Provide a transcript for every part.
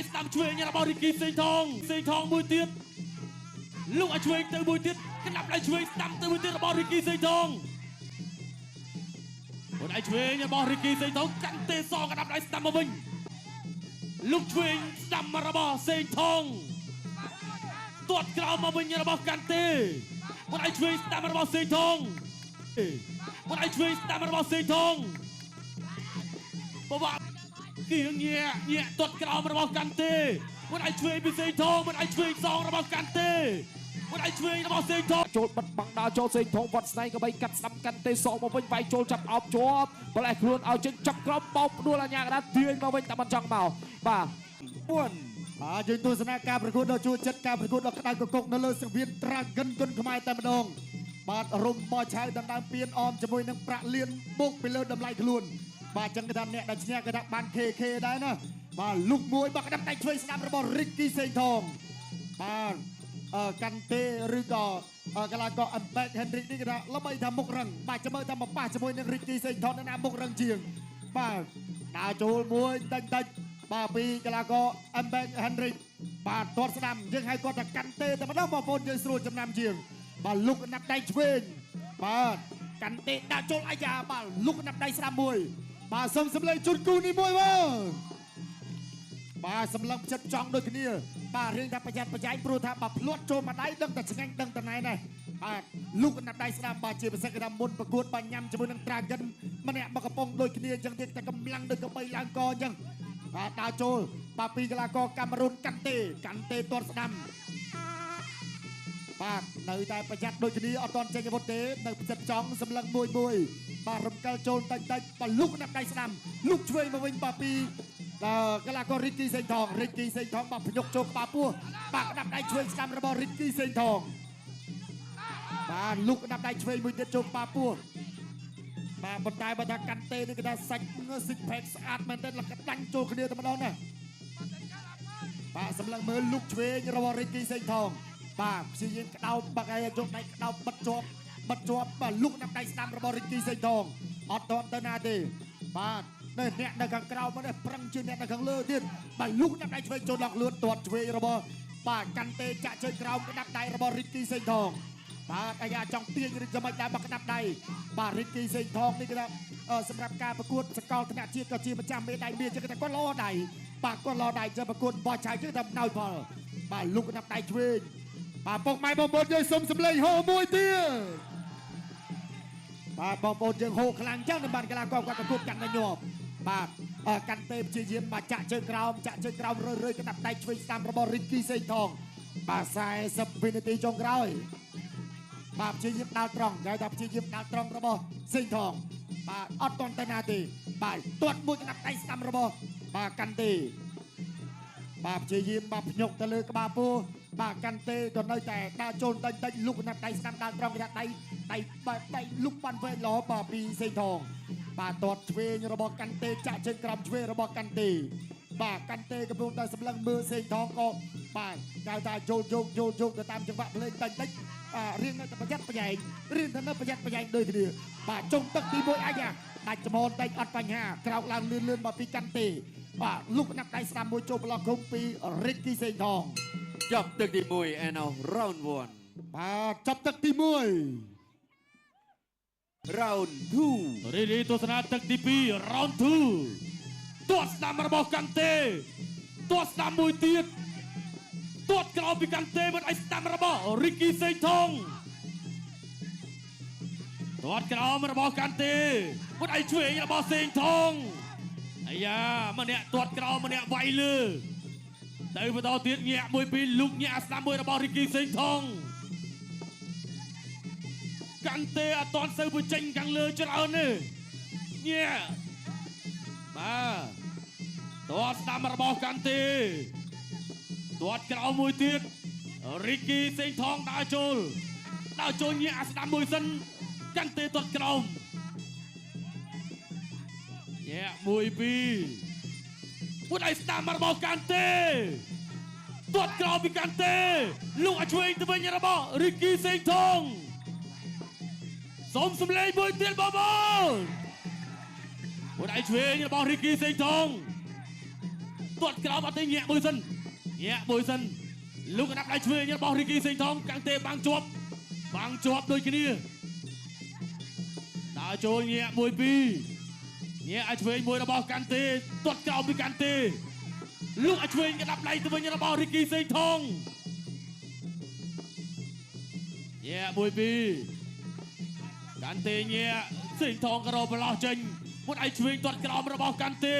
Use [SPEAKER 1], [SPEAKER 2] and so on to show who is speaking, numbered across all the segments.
[SPEAKER 1] ស្ដាំឆ្វេងរបស់រីគីសេងថងមួយទៀតលោកឲ្យឆ្វេងទៅមួយទៀតក្តាប់ដៃឆ្វេងស្ដាំទៅមួយទៀតរបស់រីគីសេងថងមួយដៃឆ្វេងរបស់រីគីសេងថងកាន់ទេសក្តាប់ដៃស្ដាំមកវិញលោកឆ្វេងស្ដាំរបស់សេងថងទាត់ក្រោមមកវិញរបស់កាន់ទេមួយដៃឆ្វេងស្ដាំរបស់សេងថងមួយដៃឆ្វេងស្ដាំរបស់សេងថងបបាក់គៀងញាក់ទាត់ក្រោមរបស់កាន់ទេមួយដៃឆ្វេងពីសេងថងមួយដៃឆ្វេងសងរបស់កាន់ទេមួយដៃឆ្វេងរបស់សេងថង
[SPEAKER 2] ចូលបិទបាំងដល់ចូលសេងថងវត្តស្នែងក៏បីកាត់ស្ដាំកាន់ទេសមកវិញវាយចូលចាប់អោបជាប់បលេះខ្លួនឲ្យចេញចាប់ក្រោមបោកផ្ដួលអាញាកដាទាញមកវិញតែមិនចង់មកបាទ
[SPEAKER 3] 4បាទយើងទស្សនាការប្រកួតដ៏ជួចិត្តការប្រកួតដ៏ក្តៅកគុកនៅលើសង្វៀនត្រាហ្គិនគុនខ្មែរតែម្ដងបាទរុំបោះឆៅដណ្ដើមពៀនអមជាមួយនឹងប្រាក់លៀនបុកពីលើតម្លៃខ្លួនបាទចឹងគេថាអ្នកដែលឈ្នះគេថាបាន KK ដែរណាបាទលុកមួយបាទក្តាប់ដៃឆ្វេងស្ដាំរបស់រីគីសេងថងបាទកាន់ទេឬក៏កីឡាករអឹមបែកហេនរីកនេះគេថាល្បីថាមុខរឹងបាទចាំមើលថាមកប៉ះជាមួយនឹងរីគីសេងថងនៅណាមុខរឹងជាងបាទដើរចូលមួយតិចបាទពីកីឡាករអឹមបែកហេនរីកបាទទាត់ស្ដាំយើងឲ្យគាត់ថាកាន់ទេតែម្ដងបងប្អូនយើងស្រួលចំណាំជាងបាទលុកណាប់ដៃឆ្វេងបាទកាន់ទេដាក់ចូលអាយ៉ាបាទលុកណាប់ដៃស្ដាំមួយបាទសូមសម្លេងជូនគូនេះមួយបាទសម្លឹងចិត្តចង់ដូចគ្នាបាទរឿងថាប្រយ័ត្នប្រយែងព្រោះថាបើភ្លាត់ចូលមកដៃដឹងតែឆ្ងាញ់ដឹងតែណែនេះបាទលុកណាប់ដៃស្ដាំបាទជាពិសេសគេថាមុនប្រកួតបាទញ៉ាំជាមួយនឹងត្រាហ្គិនម្នាក់មកកំប៉ុងដូចគ្នាអញ្ចឹងទៀតតែកម្លាំងដូចកបីឡើងកអញ្ចឹងបាទដើរចូលបាទពីកីឡាករកាមេរុនកាន់ទេទាត់ស្ដាំបាទនៅតែប្រយ័ត្នដូចគ្នាអត់ទាន់ចេញអាវុធទេនៅផ្ចិតចង់សម្លឹងមួយបាទរំកិលចូលតិចបាទលុកណាប់ដៃស្ដាំលុកឆ្វេងមកវិញបាទពីកីឡាកររីគីសេងថងបាទភ្ញុកចូលក្បាលពោះបាទក្តាប់ដៃឆ្វេងស្ដាំរបស់រីគីសេងថងបាទលុកក្តាប់ដៃឆ្វេងមួយទៀតចូលក្បាលពោះបាទប៉ុន្តែបើថាកាន់ទេនេះគេថាសាច់ស៊ីកផេកស្អាតមែនទែនលកដាញ់ចូលគ្នាតែម្ដងណាបាទសម្លឹងមើលលុកឆ្វេងរបស់រីគីសេងថងបាទព្យាយាមក្តោបបាក់ឲ្យយកដៃក្តោបបិទជាប់បាទលុកណាប់ដៃស្ដាំរបស់រីគីសេងថងអត់ទាន់ទៅណាទេបាទនៅអ្នកនៅខាងក្រៅមកនេះប្រឹងជាអ្នកនៅខាងលើទៀតបាទលុកណាប់ដៃឆ្វេងចូលដល់ខ្លួនទាត់ឆ្វេងរបស់បាទកាន់ទេចាក់ជើងក្រោមក្តាប់ដៃរបស់រីគីសេងថងបាទអាយ៉ាចង់ទាញឬយ៉ាងម៉េចដែរមកក្តាប់ដៃបាទរីគីសេងថងនេះគឺថាសម្រាប់ការប្រកួតសកលថ្នាក់ជាតិក៏ជាម្ចាស់មេដាយមាសចឹងតែគាត់លោដៃបាទគាត់លោដៃចាំប្រកួតបោះឆៅចឹងតែណោយផលបាទលុកក្តាប់ដៃឆ្វេងបាទពុកម៉ែបងប្អូនយើងសុំសម្លេងហូមួយទៀតបាទបងប្អូនយើងហូខ្លាំងចឹងនៅបានកីឡាករគាត់ប្រកួតកាន់តែញាប់បាទកាន់ទេព្យាយាមបាទចាក់ជើងក្រោមរឿយក្តាប់ដៃឆ្វេងស្ដាំរបស់រីគីសេងថងបាទ40វិនាទីចុងក្រោយបាទព្យាយាមដាល់ត្រង់គេថាព្យាយាមដាល់ត្រង់របស់សេងថងបាទអត់ទាន់ទៅណាទេបាទទាត់មួយក្តាប់ដៃស្ដាំរបស់បាទកាន់ទេបាទព្យាយាមបាទភ្ញុកទៅលើក្បាលពោះបាទកាន់ទេក៏នៅតែដើរចូលតិចលុកណាប់ដៃស្ដាំដាល់ត្រង់គេថាដៃលុកបានវែងល្អបាទពីសេងថងបាទទាត់ឆ្វេងរបស់កាន់ទេចាក់ជើងក្រោមឆ្វេងរបស់កាន់ទេបាទកាន់ទេកំពុងតែសម្លឹងមើលសេងថងក៏បាទគេថាយកទៅតាមចង្វាក់ភ្លេងតិចរៀងនៅតែប្រយ័ត្នប្រយែងដូចគ្នាបាទចុងទឹកទី1អាយ៉ាដាច់ច្មនតិចអត់បញ្ហាក្រោកឡើងលឿនមកពីកាន់ទេបាទលុកណាប់ដៃស្ដាំមួយចូលប្លុកឃុំពីរីគីសេងថង
[SPEAKER 4] ចប់ទឹកទី1 and now round 1
[SPEAKER 3] បាទចប់ទឹកទី1
[SPEAKER 4] round 2
[SPEAKER 1] រីទស្សនាទឹកទី2 round 2ទាត់ស្ដាំរបស់កាន់ទេទាត់ស្ដាំមួយទៀតទាត់ក្រោមពីកាន់ទេមិនឲ្យស្ដាំរបស់រីគីសេងថងទាត់ក្រោមរបស់កាន់ទេមិនឲ្យឆ្វេងរបស់សេងថងអាយ៉ាម្នាក់ទាត់ក្រោមម្នាក់វាយលើទៅបន្តទៀតញាក់មួយពីលុកញាក់ស្ដាំមួយរបស់រីគីសេងថងកាន់ទេអត់ទាន់សូវបញ្ចេញខាងលើច្រើនទេញាក់បាទទាត់ស្ដាំរបស់កាន់ទេទាត់ក្រោមមួយទៀតរីគីសេងថងដើរចូលញាក់ស្ដាំមួយសិនកាន់ទេទាត់ក្រោមញាក់មួយពីពុតឲ្យស្ដាំរបស់កាន់ទេទាត់ក្រោមពីកាន់ទេលុកឲ្យឆ្វេងទៅវិញរបស់រីគីសេងថងសូមសម្លេងមួយទៀតបងប្អូនពុតឲ្យឆ្វេងរបស់រីគីសេងថង ទាត់ក្រោមអត់ទេញាក់មួយសិនលោកកណាប់ដៃឆ្វេងរបស់រីគីសេងថងកាំងទេបាំងជាប់ដូចគ្នាដើរចូលញាក់1 2ញាក់ឲ្យឆ្វេងមួយរបស់កាន់ទេទាត់ក្រោមពីកាន់ទេលោកឲ្យឆ្វេងកណាប់ដៃទៅវិញរបស់រីគីសេងថងញាក់1 2កាន់ទេញាក់សេងថងក៏រកប្រឡោះចេញមួយឲ្យឆ្វេងទាត់ក្រោមរបស់កាន់ទេ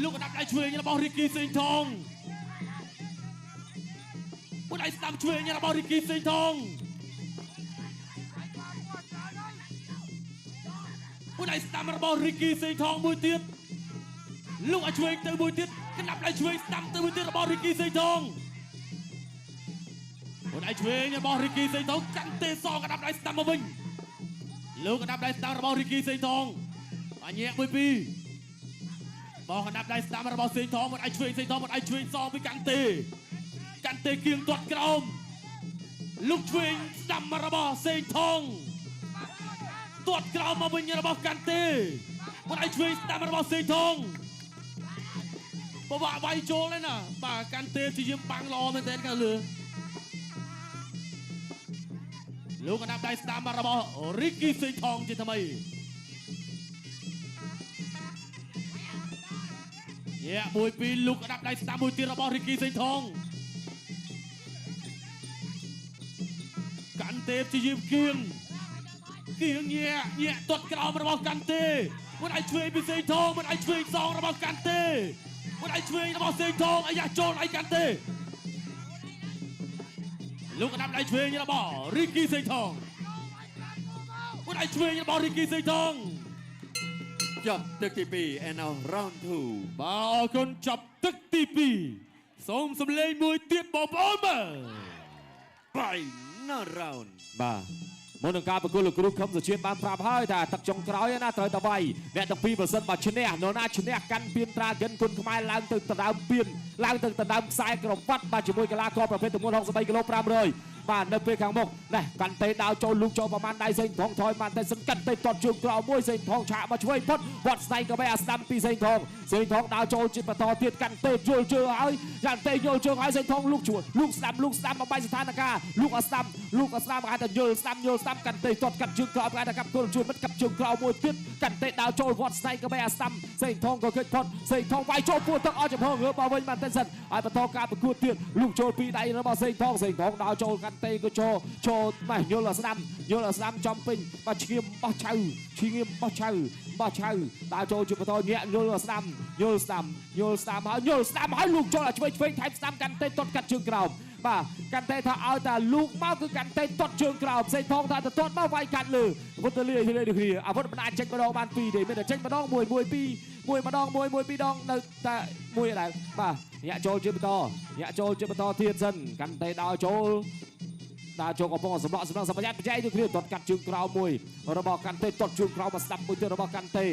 [SPEAKER 1] លោកកណាប់ដៃឆ្វេងរបស់រីគីសេងថងមួយឲ្យស្ដាំឆ្វេងរបស់រីគីសេងថងមួយឲ្យស្ដាំរបស់រីគីសេងថងមួយទៀតលោកឲ្យឆ្វេងទៅមួយទៀតកណាប់ដៃឆ្វេងស្ដាំទៅមួយទៀតរបស់រីគីសេងថងមួយឲ្យឆ្វេងរបស់រីគីសេងថងកាន់ទេសកណាប់ដៃស្ដាំមកវិញលោកកណាប់ដៃស្ដាំរបស់រីគីសេងថងអញ្ញា1 2បោះកណាប់ដៃស្ដាំរបស់សេងថងមួយឲ្យឆ្វេងសេងថងមួយឲ្យឆ្វេងសងពីកាន់ទេគៀងទាត់ក្រោមលោកឆ្វេងស្ដាំរបស់សេងថងទាត់ក្រោមមកវិញរបស់កាន់ទេមួយឲ្យឆ្វេងស្ដាំរបស់សេងថងបបាក់វាយចូលហើយណាបាទកាន់ទេជាយាមបាំងល្អមែនទែនខាងលើលោកកណាប់ដៃស្ដាំរបស់រីគីសេងថងជាថ្មីញាក់1 2លោកកណាប់ដៃស្ដាំមួយទៀតរបស់រីគីសេងថងកាន់ទេជាយាមគៀងញាក់ទាត់ក្រោមរបស់កាន់ទេមួយឲ្យឆ្វេងពីសេងថងមួយឲ្យឆ្វេងសងរបស់កាន់ទេមួយឲ្យឆ្វេងរបស់សេងថងអាយ៉ាចូលឲ្យកាន់ទេលោកកណាប់ដៃឆ្វេងរបស់រីគីសេងថងមួយឲ្យឆ្វេងរបស់រីគីសេងថង
[SPEAKER 4] ចប់ទឹកទី2 and now round 2
[SPEAKER 1] បាទអរគុណចប់ទឹកទី2សូមសម្លេងមួយទៀតបងប្អូនបាទ
[SPEAKER 4] final round
[SPEAKER 2] បាទមុននឹងការប្រគល់លោកគ្រូខំសុជាតិបានប្រាប់ហើយថាទឹកចុងក្រោយណាត្រូវតែវាយអ្នកទាំងពីរបើសិនបើឈ្នះនរណាឈ្នះកាន់ពៀនត្រាហ្គិនគុណខ្មែរឡើងទៅដណ្ដើមពៀនឡើងទៅដណ្ដើមខ្សែក្រវ៉ាត់បាទជាមួយកីឡាករប្រភេទទម្ងន់63គីឡូ500បាទនៅពេលខាងមុខនេះកាន់តែដើរចូលលូកចូលប្រមាណដៃសេងថងថយបានតែសិនកាន់តែតត់ជើងក្រោមមួយសេងថងឆាកមកឆ្វេងផុតវត្តស្នៃក៏បីអាស្ដាំពីសេងថងដើរចូលជាបន្តទៀតកាន់តែយល់ជើងហើយកាន់តែយល់ជើងហើយសេងថងលូកជួលូកស្ដាំបំបីស្ថានភាពលូកអាស្ដាំគេថាយល់ស្ដាំកាន់តែតត់កាត់ជើងក្រោមគេថាកាប់គល់ជួលមិត្តកាប់ជើងក្រោមមួយទៀតកាន់តែដើរចូលវត្តស្នៃក៏បីអាស្ដាំសេងថងក៏គេផុតសេងថងវាយចូលពួរទឹកអស់ចំហងងើបមកវិញបានតែសិនហើយបន្តការប្រកួតទៀតលូកចូលពីដៃរបស់សេងថងដើរចូលកាន់តែក៏ចូលម៉េះយល់ស្ដាំចំពេញបាទឈៀមបោះឆៅដើរចូលជាបន្តញាក់យល់ស្ដាំហើយលូកចូលឲ្យឆ្វេងថែមស្ដាំកាន់តែតត់កាត់ជើងក្រោមបាទកាន់តែថាឲ្យតែលូកមកគឺកាន់តែតត់ជើងក្រោមសេងថងថាទៅតត់មកវាយកាត់លើអាវុធទៅលាគ្នាអាវុធមិនអាចចេញម្ដងបាន2ទេមានតែចេញម្ដង1 2 1ម្ដង1 2ដងនៅតែមួយដែរបាទញាក់ចូលជាបន្តទៀតសិនកាន់តែដើរចូលកំពុងសម្រក់សម្បត្តិបច្ច័យទៅគ្នាទាត់កាត់ជើងក្រោមមួយរបស់កាន់ទេទាត់ជើងក្រោមមកស្ដាប់មួយទៀតរបស់កាន់ទេ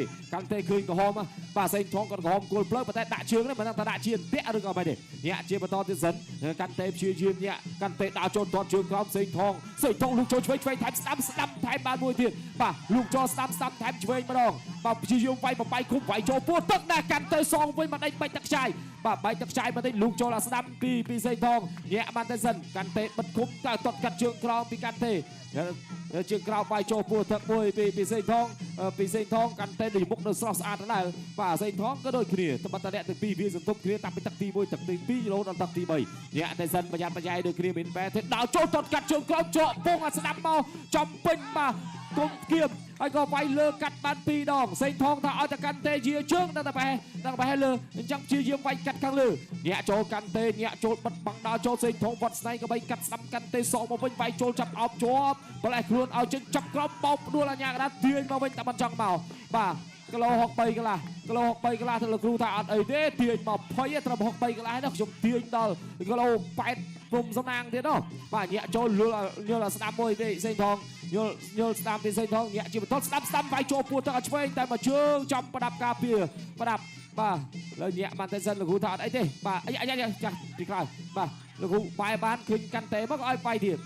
[SPEAKER 2] ឃើញក្រហមបាទសេងថងក៏ក្រហមគោលផ្លូវប៉ុន្តែដាក់ជើងនេះមិនដឹងថាដាក់ជៀនពាក់ឬក៏មិនទេញាក់ជាបន្តទៀតសិនកាន់ទេព្យាយាមញាក់កាន់ទេដើរចូលទាត់ជើងក្រោមសេងថងលូកចូលឆ្វេងថែមស្ដាំថែមបានមួយទៀតបាទលូកចូលស្ដាំថែមឆ្វេងម្ដងបាទព្យាយាមវាយបំបីគុំវាយចូលពោះទឹកដែរកាន់ទេសងវិញមកដេញបាច់ទឹកខ្ចាយបាទបាច់ទឹកខ្ចាយមកដេញលូកចូលអាស្ដាំពីសេងថងញាក់បានតែសិនកាន់ទេបិទគុំតែទាត់កាត់ជើងក្រោមពីកាន់ទេជើងក្រោមវាយចូលពោះទឹកមួយពីសេងថងកាន់តែនៅមុខនៅស្រស់ស្អាតដែរបាទសេងថងក៏ដូចគ្នាត្បិតតែអ្នកទាំងពីរវាសន្ទប់គ្នាតាំងពីទឹកទី1ទឹកទី2រហូតដល់ទឹកទី3ញាក់តែសិនប្រយ័ត្នប្រយែងដូចគ្នាមានបែរទេដល់ចូលទាត់កាត់ជើងក្រោមជាប់ពងអាស្ដាំមកចំពេញបាទគុំគៀមហើយក៏វាយលើកាត់បាន2ដងសេងថងថាឲ្យតែកាន់ទេជាជើងដល់តែប្រហែលលើអញ្ចឹងជាយាមវាយកាត់ខាងលើញាក់ចូលកាន់ទេញាក់ចូលបិទបាំងដល់ចូលសេងថងវត្តស្នៃក៏បីកាត់ស្ដាំកាន់ទេសក់មកវិញវាយចូលចាប់អោបជាប់ប្រឡែខ្លួនឲ្យជើងចាប់ក្រោមបោកផ្ដួលអាញាកដាទាញមកវិញតែមិនចង់មកបាទគីឡូ63កន្លះទៅលោកគ្រូថាអត់អីទេទាញមក20ត្រឹម63កន្លះនេះខ្ញុំទាញដល់គីឡូ8ព្រំសំណាងទៀតនោះបាទញាក់ចូលយល់ស្ដាំមួយទេសេងថងយល់ស្ដាំពីសេងថងញាក់ជាបន្តស្ដាំវាយចូលពួរទឹកឲ្យឆ្វេងតែមកជើងចំប្រដាប់ការពារប្រដាប់បាទលើញាក់បានតែសិនលោកគ្រូថាអត់អីទេបាទអាយ៉ាចាស់ពីក្រោយបាទ លោកគ្រូបែបានឃើញកាន់តែមកឲ្យវាយទៀត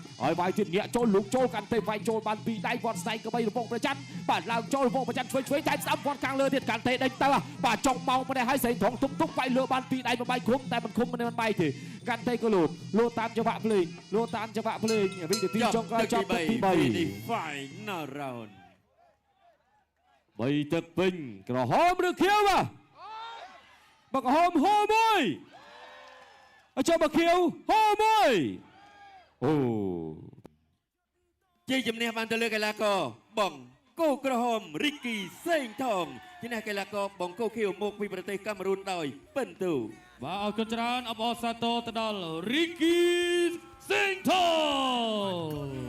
[SPEAKER 2] ញាក់ចូលលោកចូលកាន់តែវាយចូលបានពីដៃវត្តស្ដៃក្បីរពងប្រច័ណ្ឌបាទឡើងចូលរពងប្រច័ណ្ឌឆ្វេងថែមស្ដាំវត្តខាងលើទៀតកាន់តែដេញទៅបាទចុងម៉ោងម្នេះឲ្យសេងថងទុកវាយលើបានពីដៃបាយឃុំតែមិនឃុំមិនបាយទេកាន់តែក៏លោតតាមចង្វាក់ភ្លេងវិនាទីចុងក្រោយចប់ទី3
[SPEAKER 4] the final round
[SPEAKER 2] 3ទឹកពេញក្រហមឬខៀវបើក្រហមហូរមួយចូលមកខៀវហូរមួយអូ
[SPEAKER 4] ជ័យជំនះបានទៅលើកីឡាករបងគោក្រហមរីគីសេងថងជំនះកីឡាករបងគោខៀវមកពីប្រទេសកាមេរុនដោយពិន្ទុ
[SPEAKER 1] បាទអរគុណច្រើនអបអរសាទរទៅដល់ Ricky Singh Thong